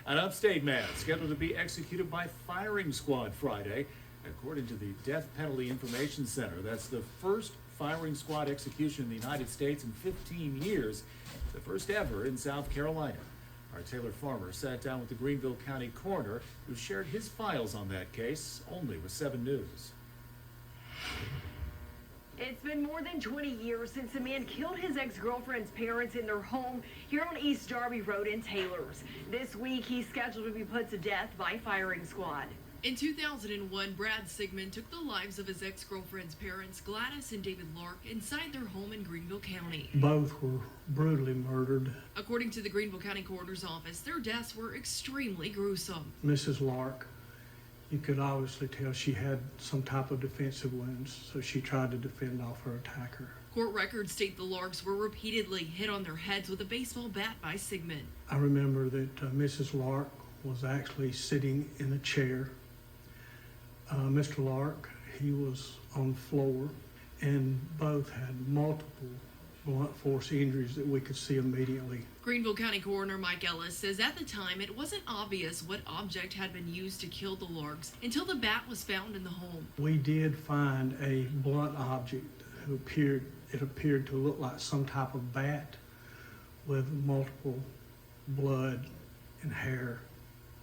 An upstate man scheduled to be executed by firing squad Friday. According to the Death Penalty Information Center, that's the first firing squad execution in the United States in 15 years, the first ever in South Carolina. Our Taylor Farmer sat down with the Greenville County coroner, who shared his files on that case only with 7 News. It's been more than 20 years since a man killed his ex-girlfriend's parents in their home here on East Darby Road in Taylors. This week, he's scheduled to be put to death by firing squad. In 2001, Brad Sigmund took the lives of his ex-girlfriend's parents, Gladys and David Lark, inside their home in Greenville County. Both were brutally murdered. According to the Greenville County Coroner's Office, their deaths were extremely gruesome. Mrs. Lark, you could obviously tell she had some type of defensive wounds, so she tried to defend off her attacker. Court records state the Larks were repeatedly hit on their heads with a baseball bat by Sigmund. I remember that Mrs. Lark was actually sitting in a chair. Mr. Lark, he was on the floor, and both had multiple blunt force injuries that we could see immediately. Greenville County Coroner Mike Ellis says at the time it wasn't obvious what object had been used to kill the Larks until the bat was found in the home. We did find a blunt object who appeared to look like some type of bat with multiple blood and hair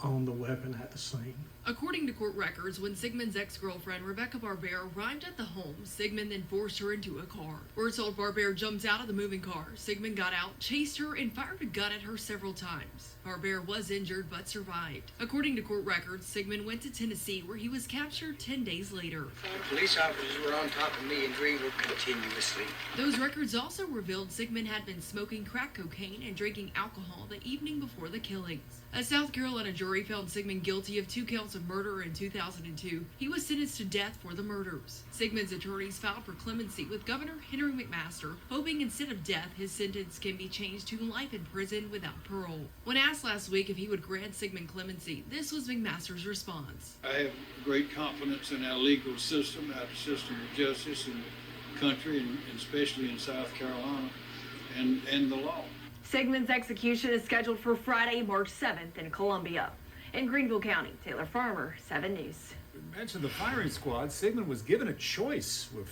on the weapon at the scene. According to court records, when Sigmund's ex-girlfriend Rebecca Barber arrived at the home, Sigmund then forced her into a car. We're told Barber jumped out of the moving car. Sigmund got out, chased her, and fired a gun at her several times. Barber was injured but survived. According to court records, Sigmund went to Tennessee where he was captured 10 days later. Police officers were on top of me in Greenville continuously. Those records also revealed Sigmund had been smoking crack cocaine and drinking alcohol the evening before the killings. A South Carolina jury found Sigmund guilty of 2 counts of murder in 2002. He was sentenced to death for the murders. Sigmund's attorneys filed for clemency with Governor Henry McMaster, hoping instead of death, his sentence can be changed to life in prison without parole. When asked last week if he would grant Sigmund clemency, this was McMaster's response. I have great confidence in our legal system, our system of justice in the country, and especially in South Carolina, and the law. Sigmund's execution is scheduled for Friday, March 7th in Columbia. In Greenville County, Taylor Farmer, 7 News. We mentioned the firing squad. Sigmund was given a choice with